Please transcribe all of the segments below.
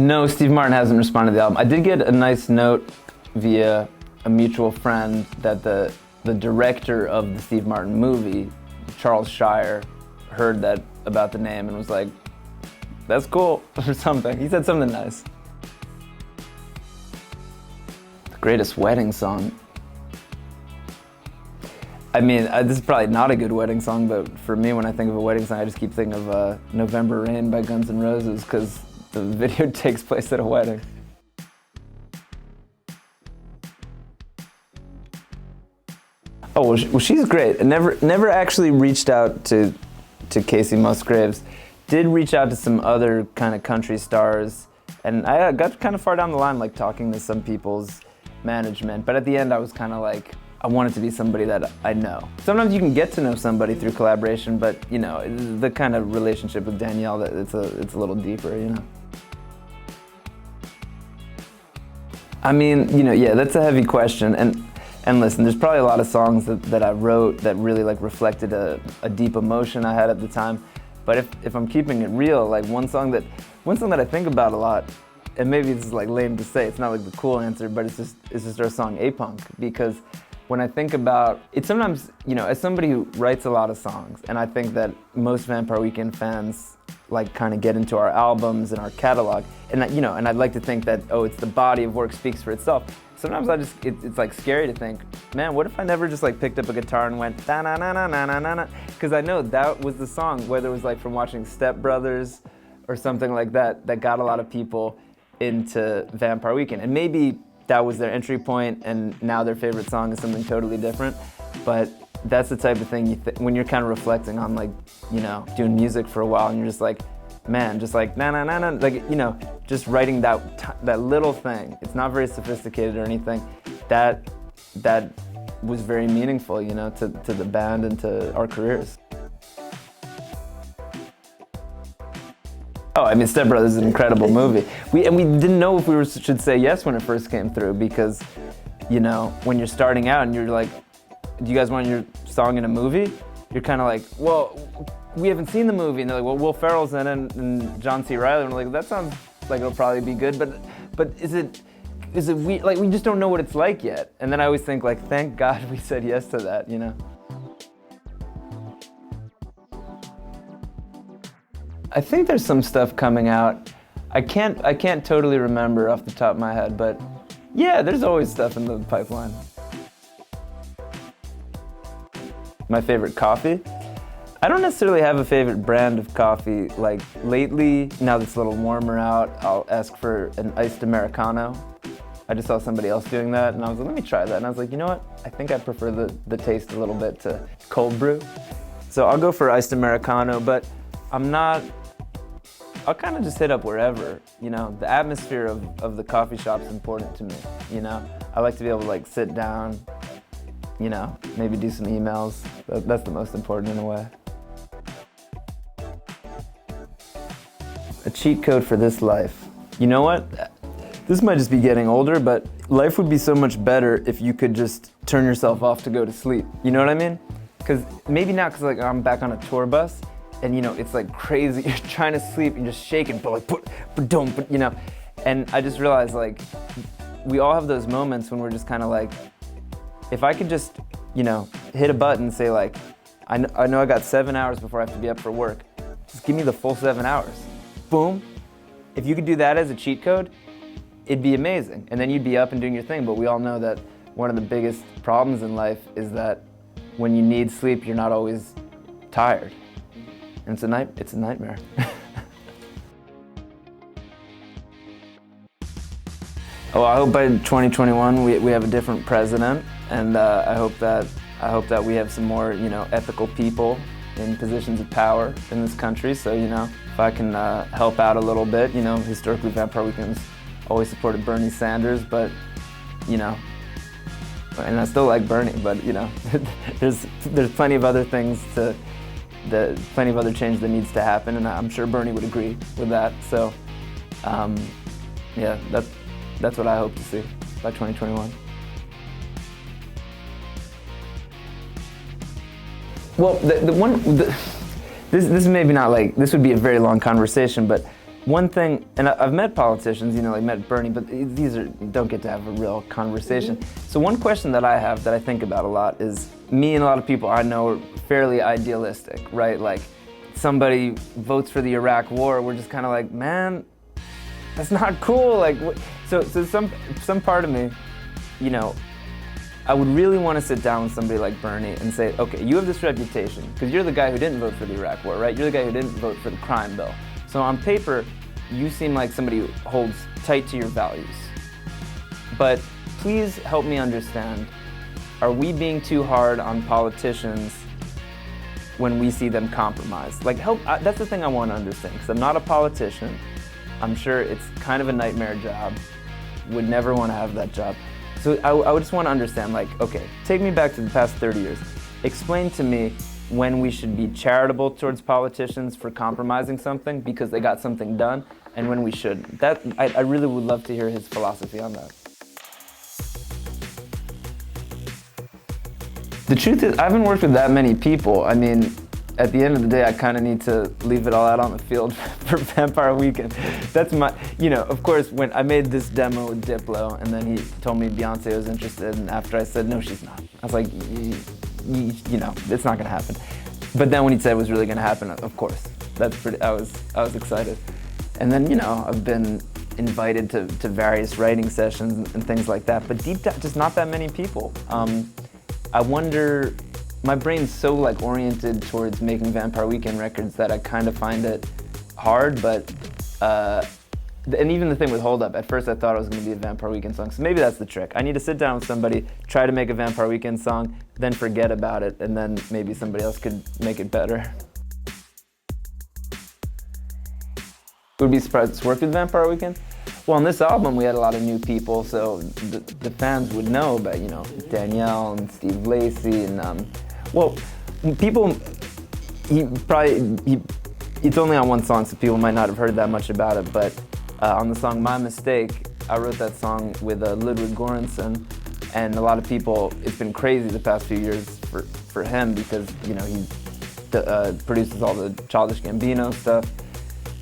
No, Steve Martin hasn't responded to the album. I did get a nice note via a mutual friend that the director of the Steve Martin movie, Charles Shire, heard that about the name and was like, that's cool, or something. He said something nice. The greatest wedding song. I mean, this is probably not a good wedding song, but for me, when I think of a wedding song, I just keep thinking of November Rain by Guns N' Roses, because the video takes place at a wedding. Oh, well, she's great. I never actually reached out to Kacey Musgraves. Did reach out to some other kind of country stars, and I got kind of far down the line, like talking to some people's management. But at the end, I was kind of like, I want it to be somebody that I know. Sometimes you can get to know somebody through collaboration, but you know, the kind of relationship with Danielle, that it's a little deeper, you know. I mean, you know, yeah, that's a heavy question, and listen, there's probably a lot of songs that I wrote that really like reflected a deep emotion I had at the time. But if I'm keeping it real, like one song that I think about a lot, and maybe it's like lame to say, it's not like the cool answer, but it's just our song A-Punk, because when I think about it, sometimes, you know, as somebody who writes a lot of songs, and I think that most Vampire Weekend fans like kind of get into our albums and our catalog, and you know, and I'd like to think that, oh, it's the body of work speaks for itself. Sometimes it's like scary to think, man, what if I never just like picked up a guitar and went da na na na na na na na? Because I know that was the song, whether it was like from watching Step Brothers or something like that, that got a lot of people into Vampire Weekend. And maybe that was their entry point, and now their favorite song is something totally different. But that's the type of thing when you're kind of reflecting on, like, you know, doing music for a while, and you're just like, man, just like na na na na, like, you know, just writing that little thing. It's not very sophisticated or anything. That was very meaningful, you know, to the band and to our careers. Oh, I mean, Step Brothers is an incredible movie. We didn't know if we should say yes when it first came through, because, you know, when you're starting out and you're like, do you guys want your song in a movie? You're kind of like, well, we haven't seen the movie. And they're like, well, Will Ferrell's in it and John C. Reilly. And we're like, that sounds like it'll probably be good, but is it like, we just don't know what it's like yet. And then I always think, like, thank God we said yes to that, you know? I think there's some stuff coming out. I can't totally remember off the top of my head, but yeah, there's always stuff in the pipeline. My favorite coffee? I don't necessarily have a favorite brand of coffee. Like lately, now that it's a little warmer out, I'll ask for an iced Americano. I just saw somebody else doing that, and I was like, let me try that. And I was like, you know what? I think I prefer the taste a little bit to cold brew. So I'll go for iced Americano, but I'll kind of just hit up wherever, you know. The atmosphere of the coffee shop's important to me, you know. I like to be able to like sit down, you know, maybe do some emails. That's the most important in a way. A cheat code for this life. You know what? This might just be getting older, but life would be so much better if you could just turn yourself off to go to sleep. You know what I mean? Because maybe now, because like I'm back on a tour bus, and you know, it's like crazy. You're trying to sleep, you're just shaking, but like, but you know. And I just realized, like, we all have those moments when we're just kind of like, if I could just, you know, hit a button and say like, I know I got 7 hours before I have to be up for work. Just give me the full 7 hours. Boom. If you could do that as a cheat code, it'd be amazing. And then you'd be up and doing your thing. But we all know that one of the biggest problems in life is that when you need sleep, you're not always tired. And it's a nightmare. Oh, I hope by 2021 we have a different president, and I hope that we have some more, you know, ethical people in positions of power in this country. So, you know, if I can help out a little bit, you know, historically Vampire Weekend's always supported Bernie Sanders, but, you know, and I still like Bernie, but, you know, there's plenty of other things plenty of other change that needs to happen, and I'm sure Bernie would agree with that. So, yeah, that's what I hope to see by 2021. Well, this maybe not like, this would be a very long conversation, but One thing, and I've met politicians, like met Bernie, but these don't get to have a real conversation. So one question that I have that I think about a lot is, me and a lot of people I know are fairly idealistic, right? Like, somebody votes for the Iraq war, we're just kind of like, man, that's not cool. Like, so some part of me, I would really want to sit down with somebody like Bernie and say, okay, you have this reputation, because you're the guy who didn't vote for the Iraq war, right? You're the guy who didn't vote for the crime bill. So on paper, you seem like somebody who holds tight to your values. But please help me understand, are we being too hard on politicians when we see them compromise? Like, that's the thing I want to understand, because I'm not a politician. I'm sure it's kind of a nightmare job. Would never want to have that job. So I would just want to understand, like, okay, take me back to the past 30 years. Explain to me when we should be charitable towards politicians for compromising something because they got something done, and when we shouldn't. I really would love to hear his philosophy on that. The truth is, I haven't worked with that many people. I mean, at the end of the day, I kind of need to leave it all out on the field for Vampire Weekend. That's my, of course, when I made this demo with Diplo, and then he told me Beyonce was interested, and after I said, no, she's not. I was like, it's not gonna happen. But then when he said it was really gonna happen, of course, I was excited. And then, I've been invited to various writing sessions and things like that, but deep down, just not that many people. I wonder, my brain's so oriented towards making Vampire Weekend records that I kind of find it hard, but, and even the thing with Hold Up, at first I thought it was going to be a Vampire Weekend song, so maybe that's the trick. I need to sit down with somebody, try to make a Vampire Weekend song, then forget about it, and then maybe somebody else could make it better. Would be surprised to work with Vampire Weekend? Well, on this album we had a lot of new people, so the fans would know about, Danielle and Steve Lacy and, people, it's only on one song, so people might not have heard that much about it, but on the song My Mistake, I wrote that song with Ludwig Göransson, and a lot of people, it's been crazy the past few years for him because, he produces all the Childish Gambino stuff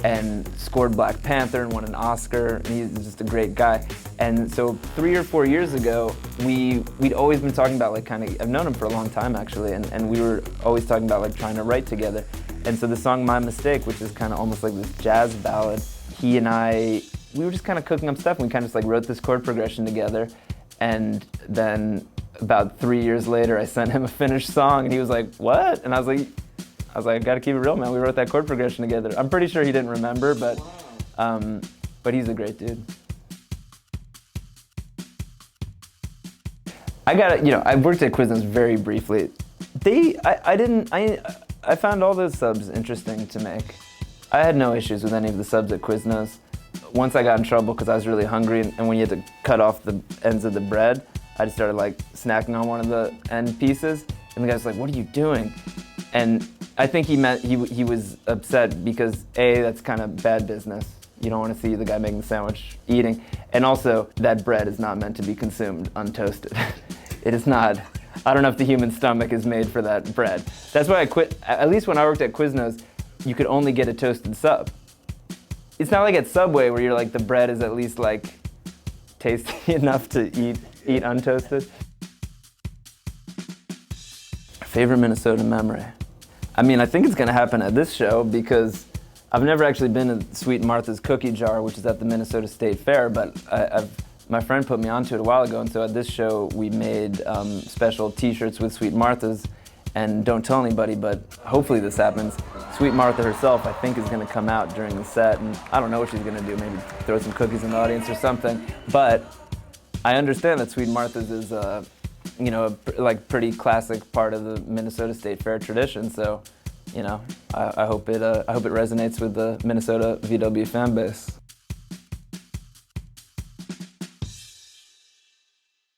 and scored Black Panther and won an Oscar, and he's just a great guy. And so 3 or 4 years ago, we'd always been talking about I've known him for a long time actually, and we were always talking about trying to write together. And so the song My Mistake, which is kind of almost like this jazz ballad, he and I, we were just kind of cooking up stuff, and we kind of just wrote this chord progression together. And then about 3 years later, I sent him a finished song, and he was like, what? And I was like, I gotta keep it real, man. We wrote that chord progression together. I'm pretty sure he didn't remember, but he's a great dude. I worked at Quiznos very briefly. I found all those subs interesting to make. I had no issues with any of the subs at Quiznos. Once I got in trouble because I was really hungry, and when you had to cut off the ends of the bread, I just started snacking on one of the end pieces, and the guy's like, what are you doing? And I think he meant he was upset because A, that's kind of bad business. You don't want to see the guy making the sandwich eating. And also, that bread is not meant to be consumed untoasted. It is not. I don't know if the human stomach is made for that bread. That's why I quit. At least when I worked at Quiznos, you could only get a toasted sub. It's not like at Subway where you're the bread is at least tasty enough to eat untoasted. Favorite Minnesota memory? I mean, I think it's gonna happen at this show because I've never actually been to Sweet Martha's Cookie Jar, which is at the Minnesota State Fair, but my friend put me onto it a while ago, and so at this show we made special t-shirts with Sweet Martha's, and don't tell anybody, but hopefully this happens. Sweet Martha herself, I think, is gonna come out during the set, and I don't know what she's gonna do, maybe throw some cookies in the audience or something, but I understand that Sweet Martha's is a pretty classic part of the Minnesota State Fair tradition. So, I hope it resonates with the Minnesota VW fan base.